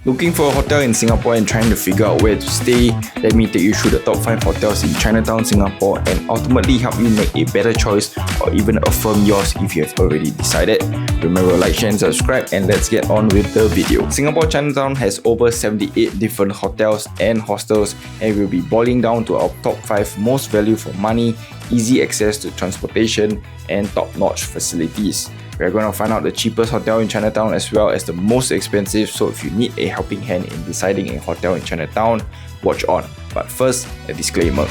Looking for a hotel in Singapore and trying to figure out where to stay? Let me take you through the top 5 hotels in Chinatown, Singapore and ultimately help you make a better choice or even affirm yours if you have already decided. Remember, like, share and subscribe, and let's get on with the video. Singapore Chinatown has over 78 different hotels and hostels, and we'll be boiling down to our top 5 most value for money, easy access to transportation and top-notch facilities. We're going to find out the cheapest hotel in Chinatown as well as the most expensive, so if you need a helping hand in deciding a hotel in Chinatown, watch on. But first, a disclaimer.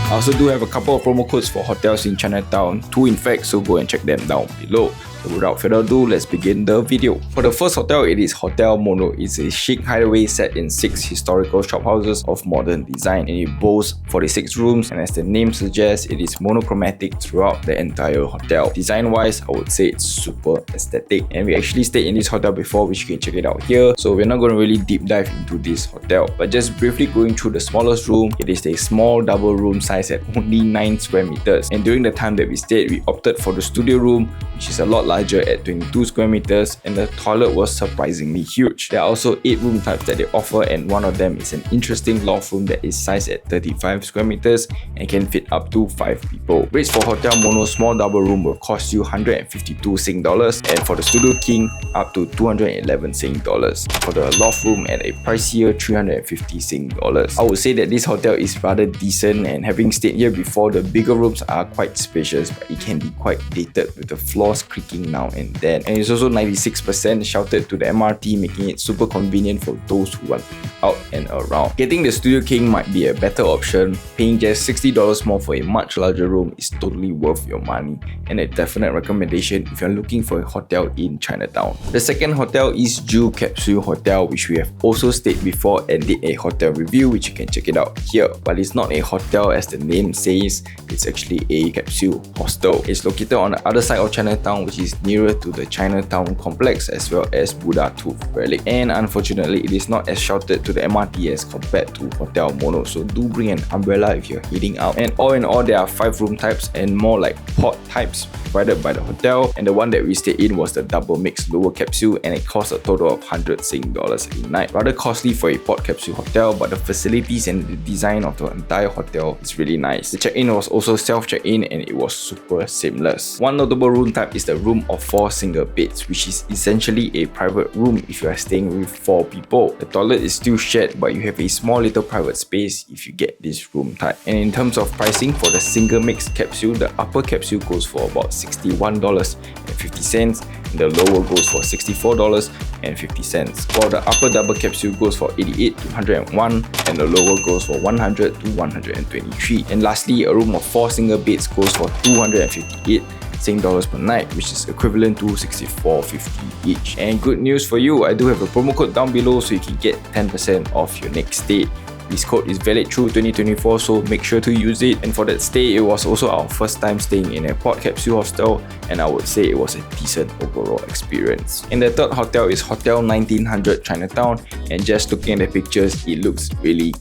I also do have a couple of promo codes for hotels in Chinatown, 2 in fact, so go and check them down below. So without further ado, let's begin the video. For the first hotel, it is Hotel Mono. It's a chic hideaway set in 6 historical shophouses of modern design, and it boasts 46 rooms, and as the name suggests, it is monochromatic throughout the entire hotel. Design wise, I would say it's super aesthetic, and we actually stayed in this hotel before, which you can check it out here. So we're not going to really deep dive into this hotel, but just briefly going through the smallest room, it is a small double room size at only 9 square meters. And during the time that we stayed, we opted for the studio room, which is a lot larger at 22 square meters, and the toilet was surprisingly huge. There are also 8 room types that they offer, and one of them is an interesting loft room that is sized at 35 square meters and can fit up to 5 people. Rates for Hotel Mono small double room will cost you 152 Sing dollars, and for the Studio King up to 211 Sing dollars. For the loft room at a pricier 350 Sing dollars. I would say that this hotel is rather decent, and having stayed here before, the bigger rooms are quite spacious, but it can be quite dated with the floors creaking now and then. And it's also 96% sheltered to the MRT, making it super convenient for those who want to be out and around. Getting the Studio King might be a better option. Paying just $60 more for a much larger room is totally worth your money, and a definite recommendation if you're looking for a hotel in Chinatown. The second hotel is Capsule Hotel, which we have also stayed before and did a hotel review, which you can check it out here. But it's not a hotel as the name says, it's actually a capsule hostel. It's located on the other side of Chinatown, which is nearer to the Chinatown complex as well as Buddha Tooth Relic. And unfortunately, it is not as sheltered to the MRT as compared to Hotel Mono, so do bring an umbrella if you're heading out. And all in all, there are 5 room types and more like pod types provided by the hotel, and the one that we stayed in was the double mix lower capsule, and it cost a total of 100 Sing dollars a night. Rather costly for a pod capsule hotel, but the facilities and the design of the entire hotel is really nice. The check-in was also self-check-in, and it was super seamless. One notable room type is the room of 4 single beds, which is essentially a private room if you are staying with 4 people. The toilet is still shared, but you have a small little private space if you get this room type. And in terms of pricing, for the single mix capsule, the upper capsule goes for about $61.50, and the lower goes for $64.50. While the upper double capsule goes for $88 to $101, and the lower goes for $100 to $123. And lastly, a room of 4 single beds goes for $258 Sing dollars per night, which is equivalent to $64.50 each. And good news for you, I do have a promo code down below, so you can get 10% off your next stay. This code is valid through 2024, so make sure to use it. And for that stay, it was also our first time staying in a pod capsule hostel, and I would say it was a decent overall experience. And the third hotel is Hotel 1900 Chinatown, and just looking at the pictures, it looks really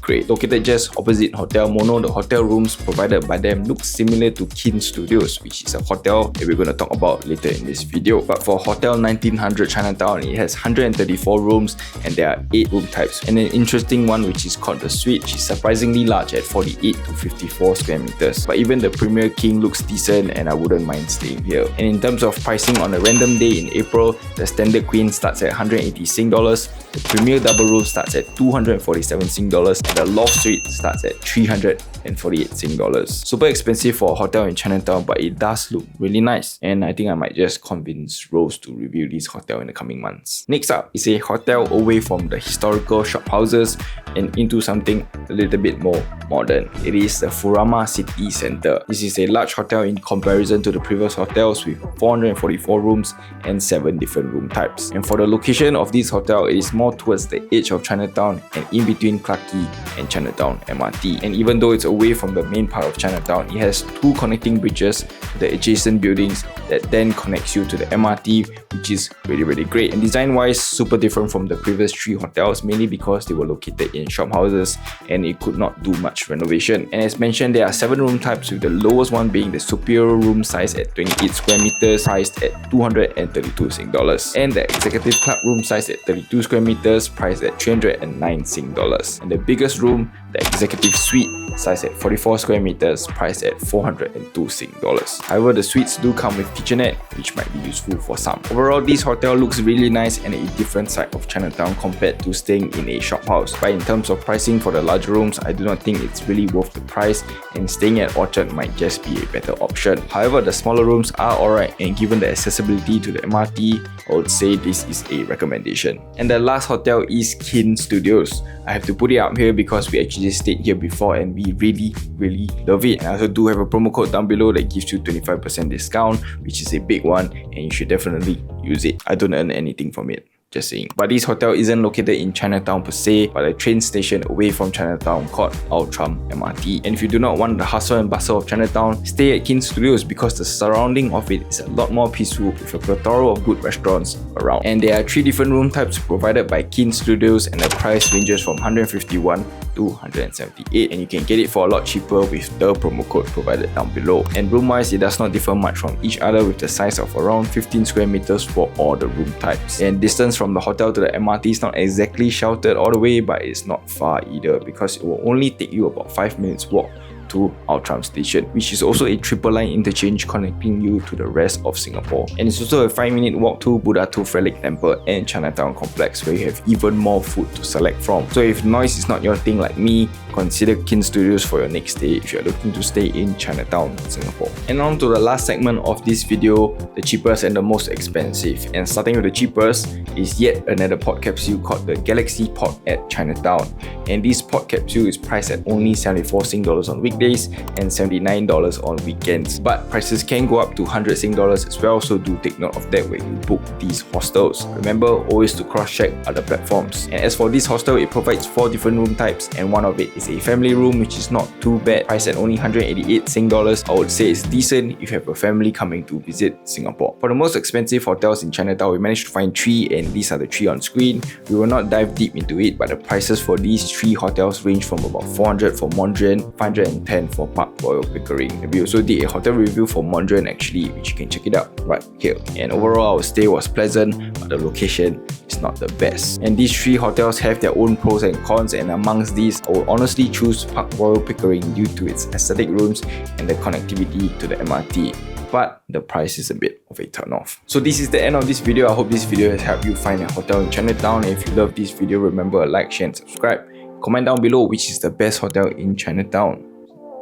great. Located just opposite Hotel Mono, the hotel rooms provided by them look similar to KINN Studios, which is a hotel that we're going to talk about later in this video. But for Hotel 1900 Chinatown, it has 134 rooms, and there are 8 room types. And an interesting one, which is called the Suite, which is surprisingly large at 48 to 54 square meters. But even the Premier King looks decent, and I wouldn't mind staying here. And in terms of pricing, on a random day in April, the Standard Queen starts at 180 Sing dollars, the Premier Double Room starts at 247 Sing dollars, and the Loft Suite starts at 348 Sing dollars. Super expensive for a hotel in Chinatown, but it does look really nice, and I think I might just convince Rose to review this hotel in the coming months. Next up is a hotel away from the historical shophouses and into something a little bit more modern. It is the Furama City Center. This is a large hotel in comparison to the previous hotels with 444 rooms and 7 different room types. And for the location of this hotel, it is more towards the edge of Chinatown and in between Clarke MRT and Chinatown MRT. And even though it's away from the main part of Chinatown, it has 2 connecting bridges to the adjacent buildings that then connects you to the MRT, which is really great. And design-wise, super different from the previous 3 hotels, mainly because they were located in shophouses and it could not do much renovation. And as mentioned, there are 7 room types, with the lowest one being the superior room size at 28 square meters, priced at 232 Sing dollars, and the executive club room size at 32 square meters, priced at 309 Sing dollars. And the biggest room, the executive suite, size at 44 square meters, priced at 402 Sing dollars. However, the suites do come with kitchenette, which might be useful for some. Overall, this hotel looks really nice and a different side of Chinatown compared to staying in a shophouse. But in terms of pricing for the larger rooms, I do not think it's really worth the price, and staying at Orchard might just be a better option. However, the smaller rooms are alright, and given the accessibility to the MRT, I would say this is a recommendation. And the last hotel is KINN Studios. I have to put it up here because we actually stayed here before and we really love it. And I also do have a promo code down below that gives you 25% discount, which is a big one, and you should definitely use it. I don't earn anything from it, just saying. But this hotel isn't located in Chinatown per se, but a train station away from Chinatown called Trum Mt. And if you do not want the hustle and bustle of Chinatown, stay at KINN Studios because the surrounding of it is a lot more peaceful with a plethora of good restaurants around. And there are 3 different room types provided by KINN Studios, and the price ranges from 151 to 178, and you can get it for a lot cheaper with the promo code provided down below. And room wise, it does not differ much from each other, with the size of around 15 square meters for all the room types. And distance from the hotel to the MRT is not exactly sheltered all the way, but it's not far either, because it will only take you about 5 minutes walk to Trum Station, which is also a triple line interchange connecting you to the rest of Singapore. And it's also a 5-minute walk to Buddha Tooth Relic Temple and Chinatown Complex, where you have even more food to select from. So if noise is not your thing like me, consider KINN Studios for your next stay if you're looking to stay in Chinatown, Singapore. And on to the last segment of this video, the cheapest and the most expensive. And starting with the cheapest is yet another pod capsule called the Galaxy Pod at Chinatown. And this pod capsule is priced at only 74 Sing dollars on weekdays and $79 on weekends. But prices can go up to 100 Sing dollars as well, so do take note of that when you book these hostels. Remember always to cross-check other platforms. And as for this hostel, it provides 4 different room types, and one of it is a family room, which is not too bad, priced at only 188 Sing dollars. I would say it's decent if you have a family coming to visit Singapore. For the most expensive hotels in Chinatown, we managed to find 3, and these are the 3 on screen. We will not dive deep into it, but the prices for these 3 hotels range from about 400 for Mondrian, 510 for Park Royal Pickering. And we also did a hotel review for Mondrian actually, which you can check it out right here. And overall, our stay was pleasant, but the location is not the best. And these 3 hotels have their own pros and cons, and amongst these, I would honestly choose Park Royal Pickering due to its aesthetic rooms and the connectivity to the MRT. But the price is a bit of a turn off. So this is the end of this video. I hope this video has helped you find a hotel in Chinatown. And if you love this video, remember like, share and subscribe. Comment down below which is the best hotel in Chinatown.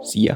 See ya.